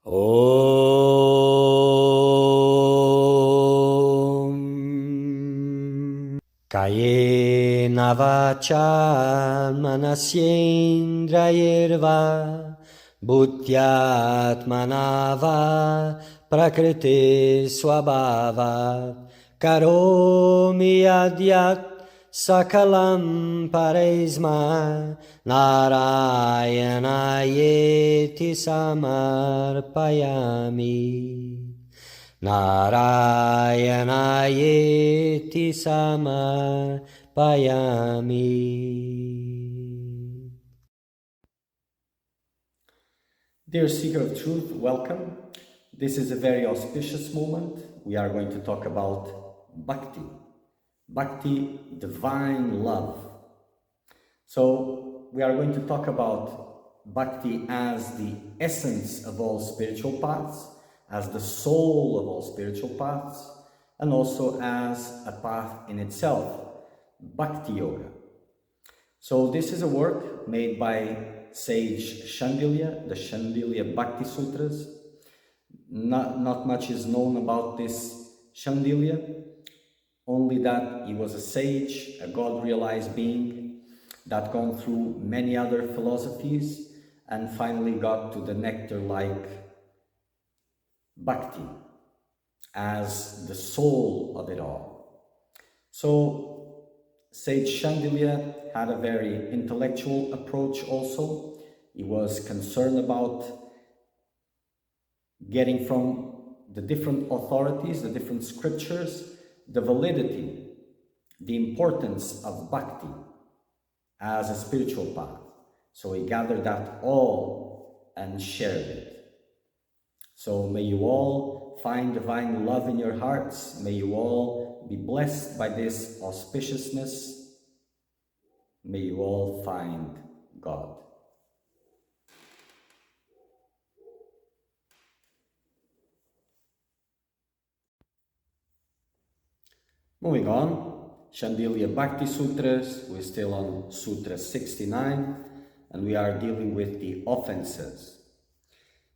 Om Kayena vacha manasyendrayirva Bhutyatmanava prakriti swabhava Karomi adyat sakalam paresma Narayana samarpayami Narayana samarpayami. Dear Seeker of Truth, welcome. This is a very auspicious moment. We are going to talk about Bhakti. Bhakti, divine love. So we are going to talk about Bhakti as the essence of all spiritual paths, as the soul of all spiritual paths, and also as a path in itself, Bhakti Yoga. So this is a work made by sage Shandilya, the Shandilya Bhakti Sutras. Not much is known about this Shandilya, only that he was a sage, a God-realized being that gone through many other philosophies and finally got to the nectar-like Bhakti as the soul of it all. So Sage Shandilya had a very intellectual approach also. He was concerned about getting from the different authorities, the different scriptures, the validity, the importance of Bhakti as a spiritual path. So he gathered that all and shared it. So may you all find divine love in your hearts. May you all be blessed by this auspiciousness. May you all find God. Moving on, Shandilya Bhakti Sutras. We're still on Sutra 69, and we are dealing with the offenses.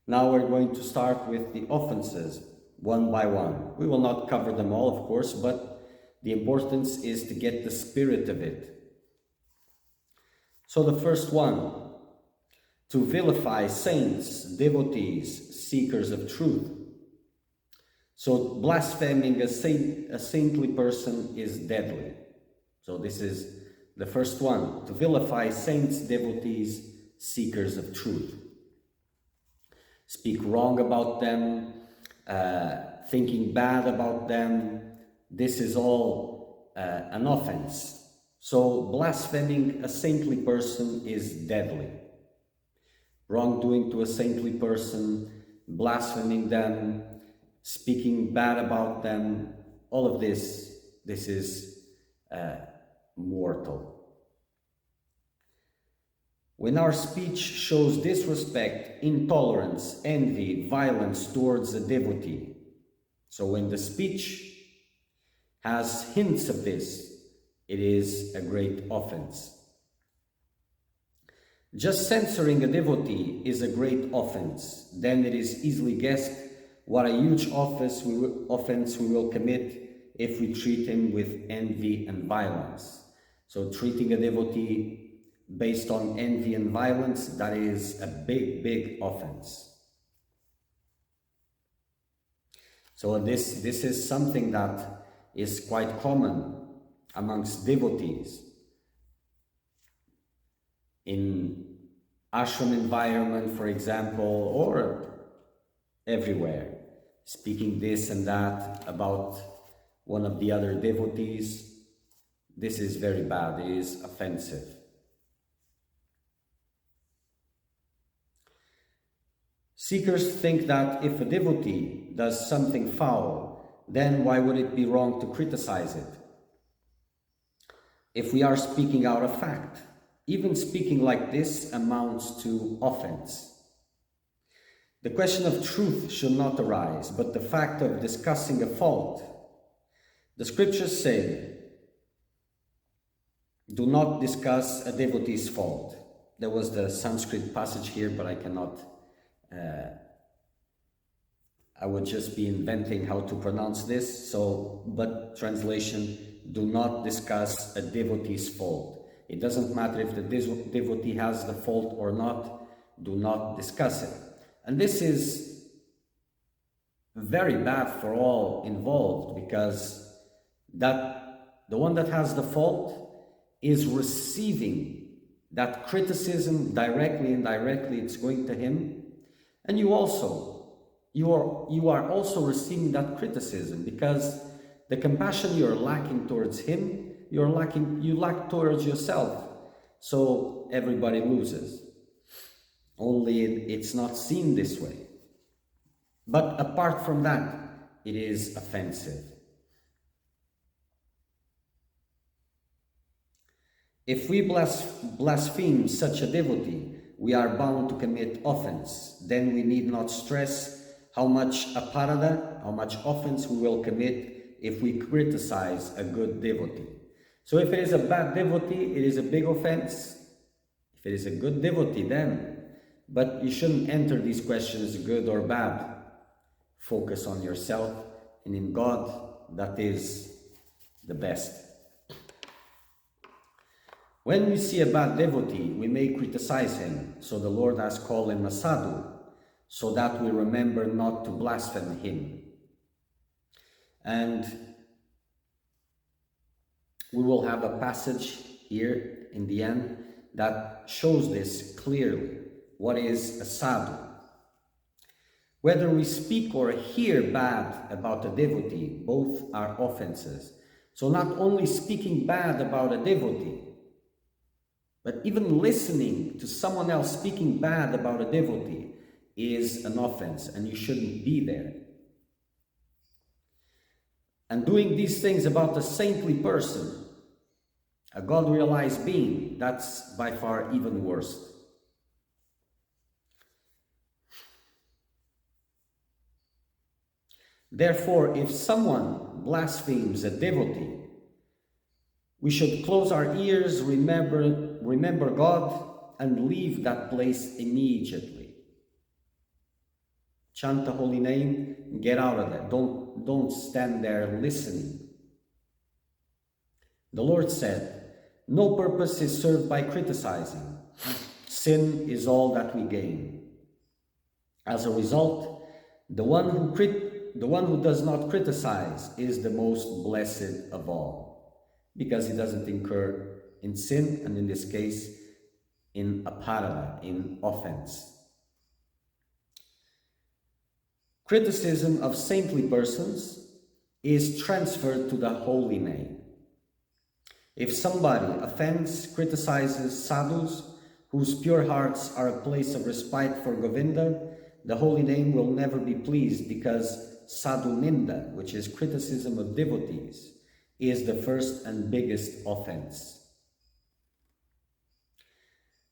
Now we're going to start with the offenses one by one. We will not cover them all, of course, but the importance is to get the spirit of it. So the first one, to vilify saints, devotees, seekers of truth. So blaspheming a saintly person is deadly. So this is the first one, to vilify saints, devotees, seekers of truth. Speak wrong about them, thinking bad about them. This is all an offense. So blaspheming a saintly person is deadly. Wrongdoing to a saintly person, blaspheming them, speaking bad about them, all of this is mortal. When our speech shows disrespect, intolerance, envy, violence towards a devotee, so when the speech has hints of this, it is a great offense. Just censoring a devotee is a great offense. Then it is easily guessed what a huge offense we will commit if we treat him with envy and violence. So treating a devotee based on envy and violence, that is a big, big offense. So this is something that is quite common amongst devotees. In ashram environment, for example, or everywhere, speaking this and that about one of the other devotees, this is very bad, it is offensive. Seekers think that if a devotee does something foul, then why would it be wrong to criticize it? If we are speaking out of fact, even speaking like this amounts to offense. The question of truth should not arise, but the fact of discussing a fault. The scriptures say, do not discuss a devotee's fault. There was the Sanskrit passage here, but I cannot I would just be inventing how to pronounce this. So, but translation, do not discuss a devotee's fault. It doesn't matter if the devotee has the fault or not, do not discuss it. And this is very bad for all involved, because that the one that has the fault is receiving that criticism directly, indirectly, it's going to him. And you are also receiving that criticism, because the compassion you're lacking towards him, you lack towards yourself. So everybody loses. Only it's not seen this way. But apart from that, it is offensive. If we blaspheme such a devotee, we are bound to commit offense. Then we need not stress how much aparada, how much offense we will commit if we criticize a good devotee. So if it is a bad devotee, it is a big offense. If it is a good devotee, then. But you shouldn't enter these questions good or bad. Focus on yourself and in God. That is the best. When we see a bad devotee, we may criticize him. So the Lord has called him a sadhu, so that we remember not to blaspheme him. And we will have a passage here in the end that shows this clearly. What is a sadhu? Whether we speak or hear bad about a devotee, both are offenses. So not only speaking bad about a devotee, but even listening to someone else speaking bad about a devotee is an offense, and you shouldn't be there. And doing these things about a saintly person, a God-realized being, that's by far even worse. Therefore, if someone blasphemes a devotee, we should close our ears, remember God, and leave that place immediately. Chant the holy name, get out of there. Don't stand there listening. The Lord said, no purpose is served by criticizing. Sin is all that we gain. As a result, the one who does not criticize is the most blessed of all, because he doesn't incur in sin, and in this case, in aparada, in offense. Criticism of saintly persons is transferred to the holy name. If somebody offends, criticizes sadhus, whose pure hearts are a place of respite for Govinda, the holy name will never be pleased, because sadhu ninda, which is criticism of devotees, is the first and biggest offense.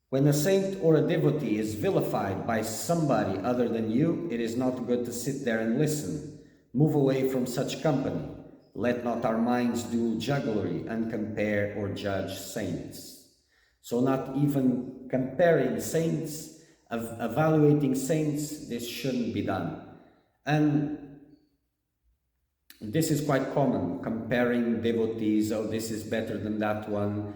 When a saint or a devotee is vilified by somebody other than you, it is not good to sit there and listen. Move away from such company. Let not our minds do jugglery and compare or judge saints. So not even comparing saints, evaluating saints, this shouldn't be done. And this is quite common, comparing devotees. Oh, this is better than that one,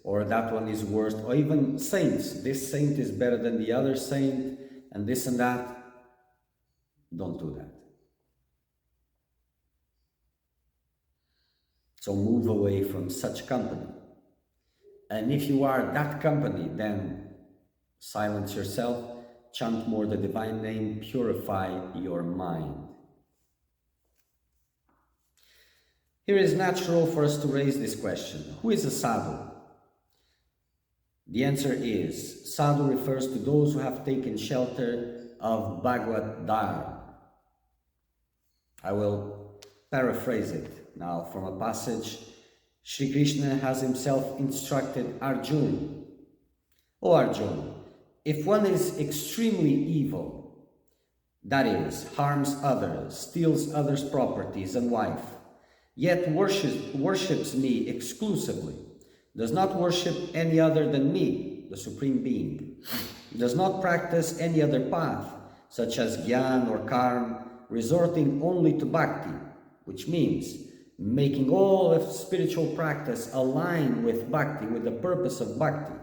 or that one is worse, or even saints. This saint is better than the other saint, and this and that. Don't do that. So move away from such company. And if you are that company, then silence yourself, chant more the divine name, purify your mind. Here it is natural for us to raise this question. Who is a sadhu? The answer is, sadhu refers to those who have taken shelter of Bhagavad Dharma. I will paraphrase it now from a passage. Sri Krishna has himself instructed Arjuna. O Arjuna, if one is extremely evil, that is, harms others, steals others' properties and wife, yet worships me exclusively, does not worship any other than me, the Supreme Being, does not practice any other path, such as Gyan or Karma, resorting only to Bhakti, which means making all of spiritual practice align with Bhakti, with the purpose of Bhakti,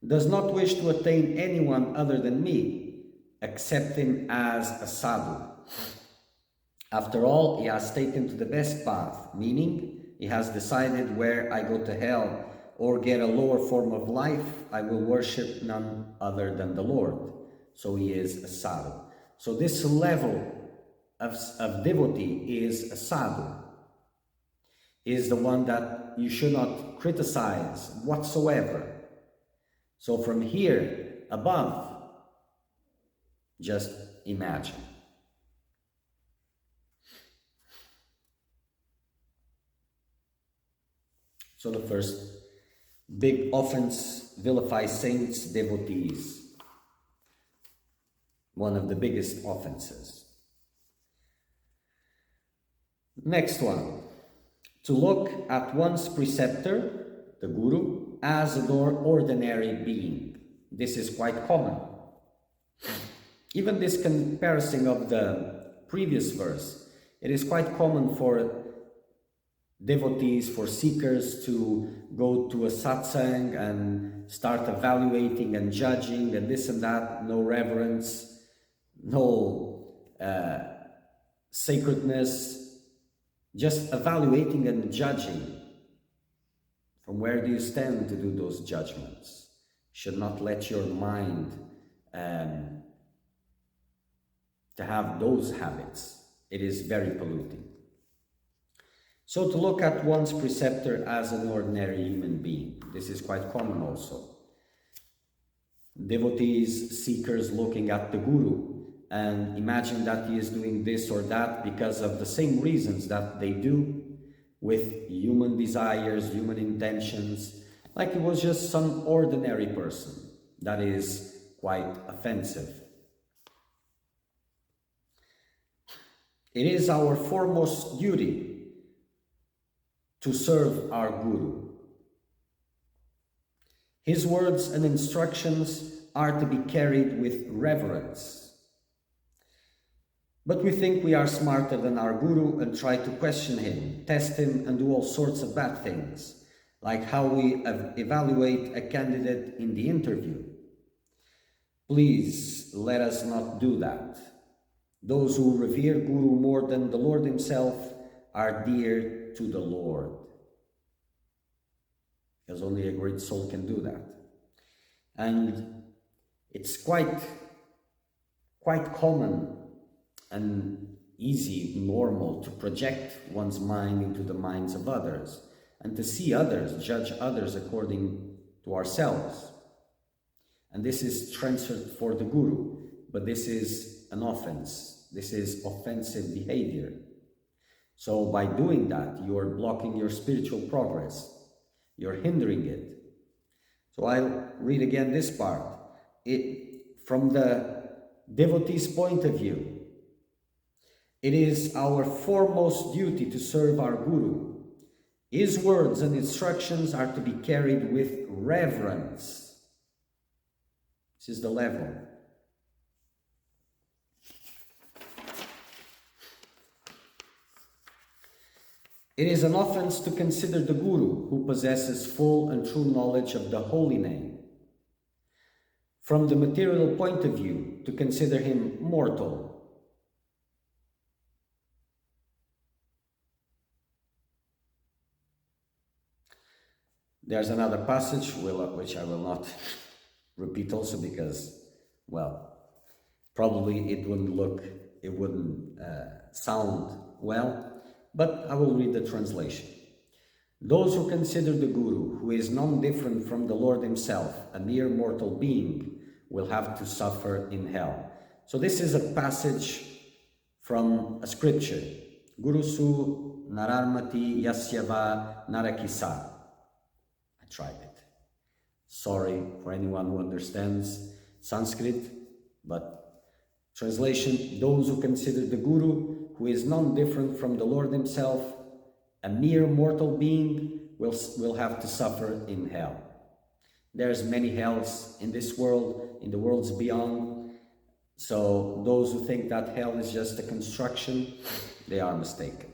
does not wish to attain anyone other than me, accept him as a sadhu. After all, he has taken to the best path, meaning he has decided where I go to hell or get a lower form of life, I will worship none other than the Lord. So he is a sadhu. So this level of devotee is a sadhu, is the one that you should not criticize whatsoever. So from here above, just imagine. So the first big offense, vilify saints, devotees. One of the biggest offenses. Next one, to look at one's preceptor, the guru, as an ordinary being. This is quite common. Even this comparison of the previous verse, it is quite common for devotees, for seekers to go to a satsang and start evaluating and judging and this and that, no reverence, no sacredness, just evaluating and judging. From where do you stand to do those judgments? You should not let your mind to have those habits. It is very polluting. So to look at one's preceptor as an ordinary human being, this is quite common also. Devotees, seekers looking at the guru and imagine that he is doing this or that because of the same reasons that they do, with human desires, human intentions, like it was just some ordinary person. That is quite offensive. It is our foremost duty to serve our Guru. His words and instructions are to be carried with reverence. But we think we are smarter than our Guru and try to question him, test him, and do all sorts of bad things, like how we evaluate a candidate in the interview. Please let us not do that. Those who revere Guru more than the Lord himself are dear to the Lord. Because only a great soul can do that. And it's quite common and easy, normal to project one's mind into the minds of others and to see others, judge others according to ourselves. And this is transferred for the Guru, but this is an offense. This is offensive behavior. So by doing that, you are blocking your spiritual progress. You're hindering it. So I'll read again this part. From the devotee's point of view, it is our foremost duty to serve our Guru. His words and instructions are to be carried with reverence. This is the level. It is an offense to consider the Guru who possesses full and true knowledge of the holy name. From the material point of view, to consider him mortal. There's another passage which I will not repeat also because, well, probably it wouldn't sound well. But I will read the translation. Those who consider the Guru, who is none different from the Lord himself, a mere mortal being, will have to suffer in hell. So this is a passage from a scripture. Gurusu nararmati yasyava narakisa. I tried it. Sorry for anyone who understands Sanskrit, but translation, those who consider the Guru, who is none different from the Lord himself, a mere mortal being, will have to suffer in hell. There's many hells in this world, in the worlds beyond. So those who think that hell is just a construction, they are mistaken.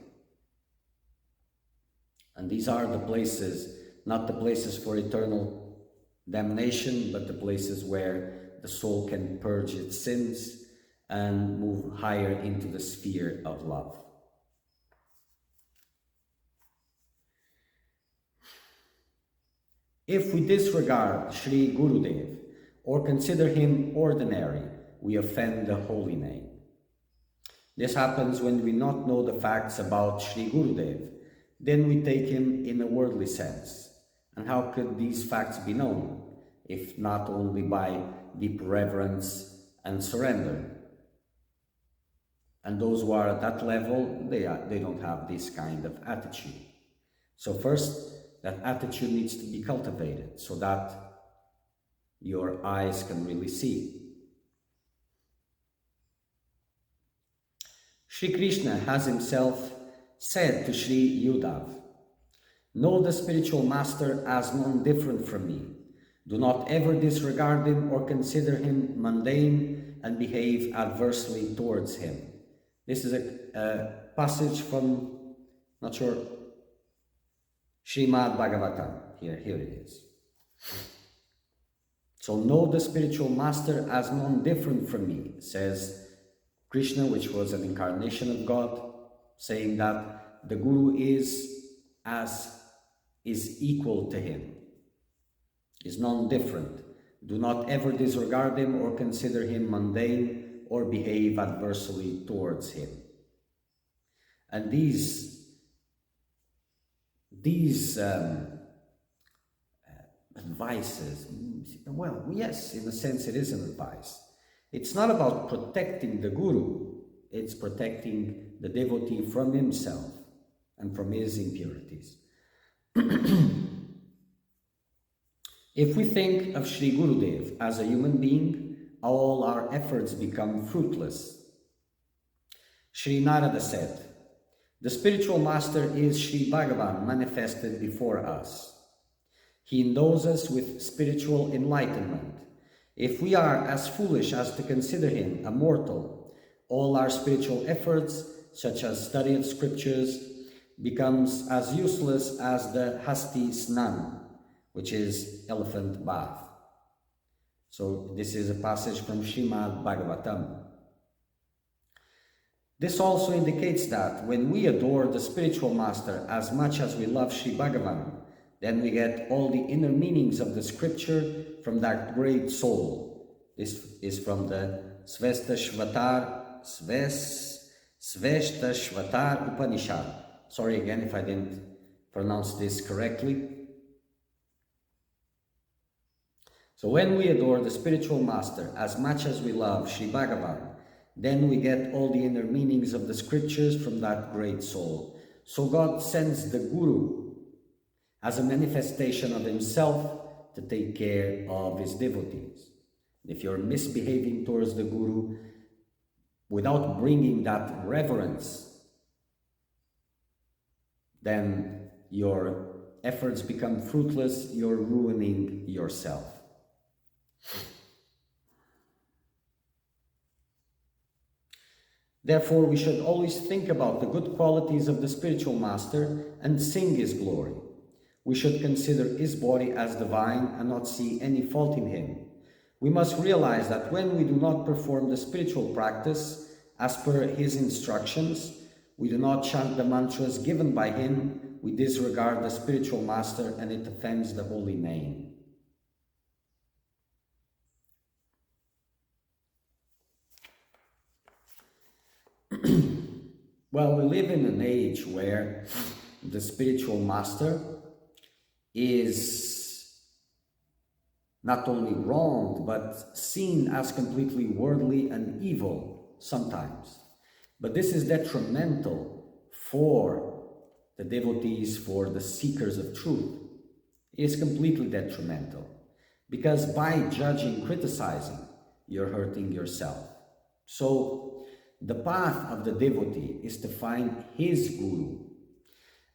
And these are the places, not the places for eternal damnation, but the places where the soul can purge its sins and move higher into the sphere of love. If we disregard Sri Gurudev or consider him ordinary, we offend the holy name. This happens when we not know the facts about Sri Gurudev. Then we take him in a worldly sense. And how could these facts be known, if not only by deep reverence and surrender? And those who are at that level, they don't have this kind of attitude. So first, that attitude needs to be cultivated so that your eyes can really see. Sri Krishna has himself said to Sri Uddhav, "Know the spiritual master as none different from me. Do not ever disregard him or consider him mundane and behave adversely towards him." This is a passage from, not sure, Srimad Bhagavatam. Here it is. So know the spiritual master as none different from me, says Krishna, which was an incarnation of God, saying that the Guru is equal to him, is non-different. Do not ever disregard him or consider him mundane or behave adversely towards him. And these advices, well, yes, in a sense it is an advice. It's not about protecting the Guru, it's protecting the devotee from himself and from his impurities. If we think of Sri Gurudev as a human being, all our efforts become fruitless. Sri Narada said, "The spiritual master is Sri Bhagavan manifested before us. He endows us with spiritual enlightenment. If we are as foolish as to consider him a mortal, all our spiritual efforts, such as study of scriptures, becomes as useless as the Hasti Snan, which is elephant bath." So this is a passage from Srimad Bhagavatam. This also indicates that when we adore the spiritual master as much as we love Sri Bhagavan, then we get all the inner meanings of the scripture from that great soul. This is from the Sveshtashvatar Upanishad. Sorry again if I didn't pronounce this correctly. So when we adore the spiritual master as much as we love Sri Bhagavan, then we get all the inner meanings of the scriptures from that great soul. So God sends the Guru as a manifestation of himself to take care of his devotees. If you're misbehaving towards the Guru without bringing that reverence, then your efforts become fruitless, you're ruining yourself. Therefore, we should always think about the good qualities of the spiritual master and sing his glory. We should consider his body as divine and not see any fault in him. We must realize that when we do not perform the spiritual practice as per his instructions, we do not chant the mantras given by him, we disregard the spiritual master and it offends the holy name. Well, we live in an age where the spiritual master is not only wronged, but seen as completely worldly and evil sometimes. But this is detrimental for the devotees, for the seekers of truth. It is completely detrimental, because by judging, criticizing, you're hurting yourself. So the path of the devotee is to find his Guru.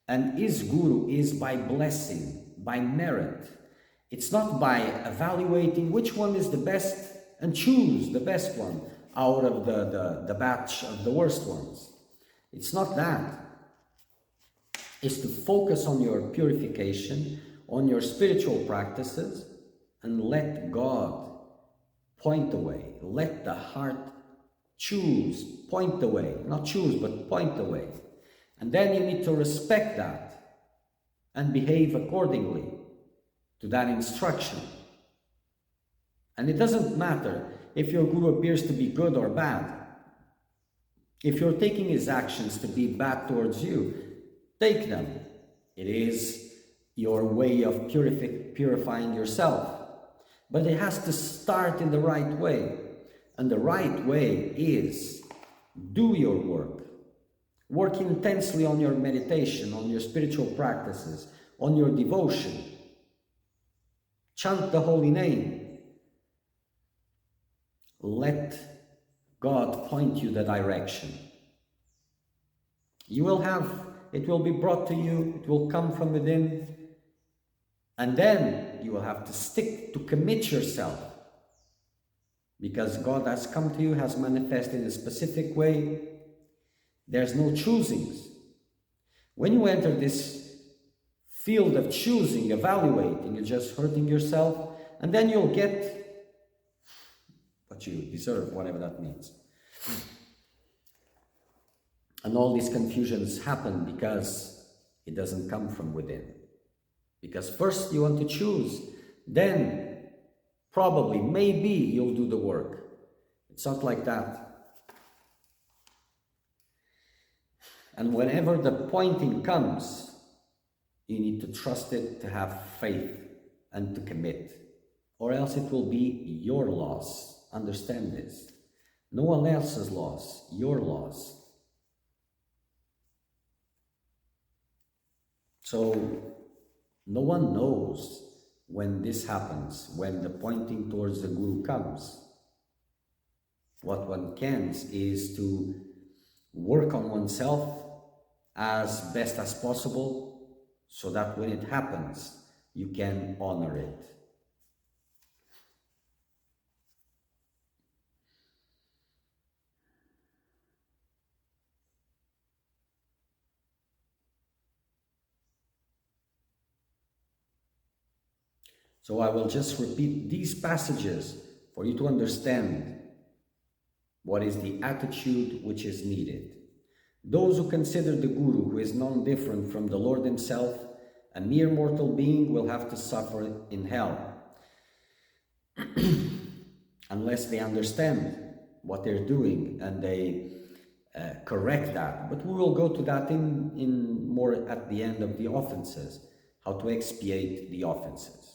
And his Guru is by blessing, by merit. It's not by evaluating which one is the best and choose the best one. out of the batch of the worst ones. It's not that. It's to focus on your purification, on your spiritual practices, and let God point the way. Let the heart choose, point the way. Not choose, but point the way. And then you need to respect that and behave accordingly to that instruction. And it doesn't matter if your guru appears to be good or bad. If you're taking his actions to be bad towards you, take them. It is your way of purifying yourself. But it has to start in the right way. And the right way is do your work. Work intensely on your meditation, on your spiritual practices, on your devotion. Chant the holy name. Let God point you the direction. You will have, it will be brought to you, it will come from within, and then you will have to stick, to commit yourself, because God has come to you, has manifested in a specific way. There's no choosings. When you enter this field of choosing, evaluating, you're just hurting yourself, and then you'll get what you deserve, whatever that means. And all these confusions happen because it doesn't come from within. Because first you want to choose, then probably, maybe you'll do the work. It's not like that. And whenever the pointing comes, you need to trust it, to have faith, and to commit. Or else it will be your loss. Understand this. No one else's loss, your loss. So, no one knows when this happens, when the pointing towards the Guru comes. What one can is to work on oneself as best as possible, so that when it happens, you can honor it. So I will just repeat these passages for you to understand what is the attitude which is needed. Those who consider the Guru, who is none different from the Lord himself, a mere mortal being, will have to suffer in hell unless they understand what they're doing and they correct that. But we will go to that in more at the end of the offenses, how to expiate the offenses.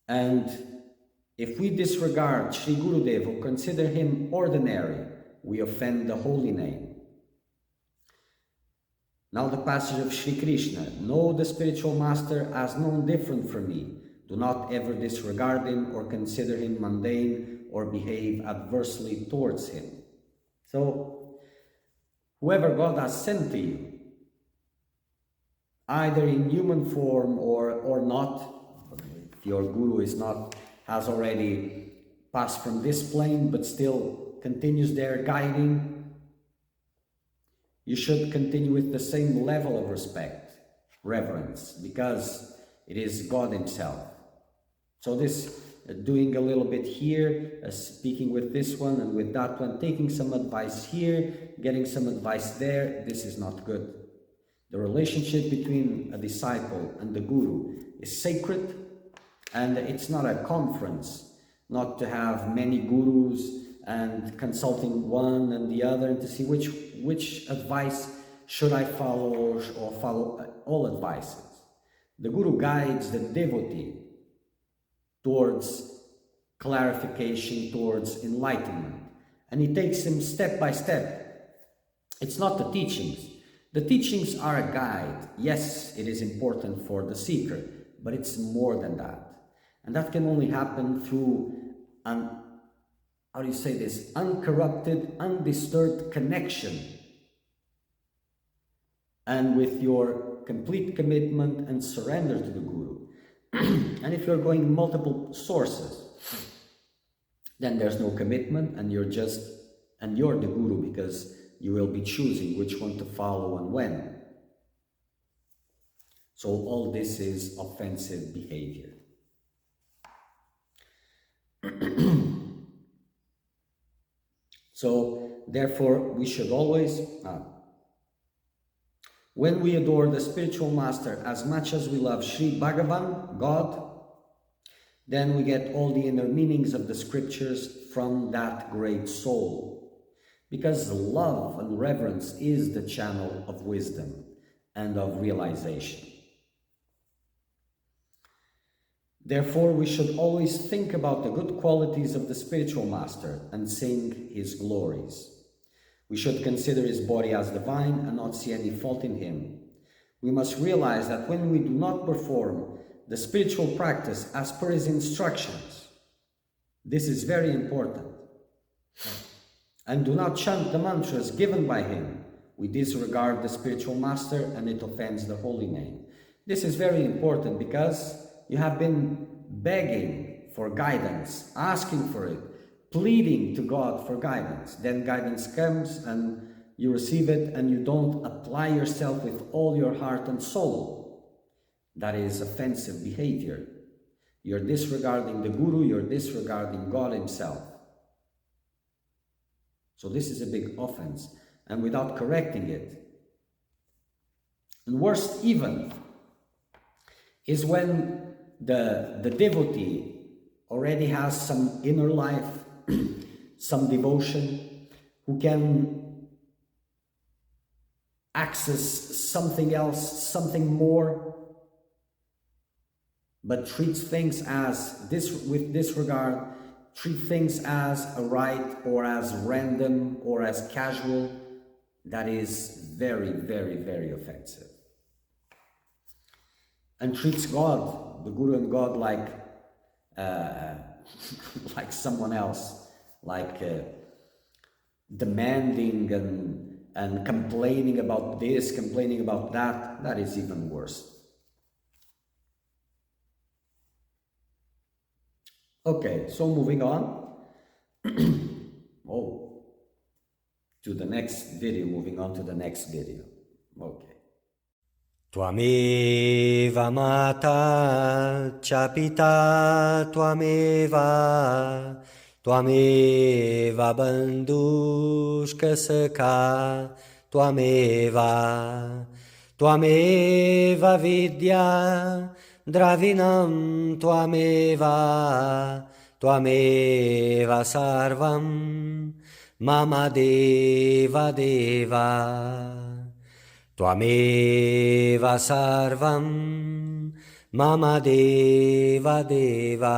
And if we disregard Sri Gurudev or consider him ordinary, we offend the holy name. Now the passage of Sri Krishna. Know the spiritual master as none different from me. Do not ever disregard him or consider him mundane or behave adversely towards him. So, whoever God has sent to you, either in human form or not, if your Guru has already passed from this plane but still continues there guiding, you should continue with the same level of respect, reverence, because it is God himself. So this doing a little bit here, speaking with this one and with that one, taking some advice here, getting some advice there, this is not good. The relationship between a disciple and the Guru is sacred, and it's not a conference, not to have many gurus and consulting one and the other and to see which advice should I follow or follow all advices. The Guru guides the devotee towards clarification, towards enlightenment, and he takes him step by step. It's not the teachings. The teachings are a guide. Yes, it is important for the seeker, but it's more than that. And that can only happen through uncorrupted, undisturbed connection, and with your complete commitment and surrender to the Guru. And if you're going multiple sources, then there's no commitment, and you're the guru, because you will be choosing which one to follow and when. So all this is offensive behavior. So therefore we should always, when we adore the spiritual master as much as we love Sri Bhagavan, God, then we get all the inner meanings of the scriptures from that great soul. Because love and reverence is the channel of wisdom and of realization. Therefore, we should always think about the good qualities of the spiritual master and sing his glories. We should consider his body as divine and not see any fault in him. We must realize that when we do not perform the spiritual practice as per his instructions, this is very important, and do not chant the mantras given by him, we disregard the spiritual master and it offends the holy name. This is very important because you have been begging for guidance, asking for it, pleading to God for guidance. Then guidance comes and you receive it and you don't apply yourself with all your heart and soul. That is offensive behavior. You're disregarding the Guru, you're disregarding God himself. So this is a big offense, and without correcting it. And worst even is when the devotee already has some inner life, some devotion, who can access something else, something more, but treats things as with disregard, treat things as a right or as random or as casual. That is very, very, very offensive. And treats God, the Guru and God, like like someone else, like demanding and complaining about this, complaining about that. That is even worse. Okay, so moving on. To the next video, moving on to the next video. Okay. Tvameva mata cha pita tvameva, tvameva bandhushka sakha tvameva, tvameva vidya dravinam tvameva, tvameva sarvam mama deva deva. Tvameva sarvam mama deva deva.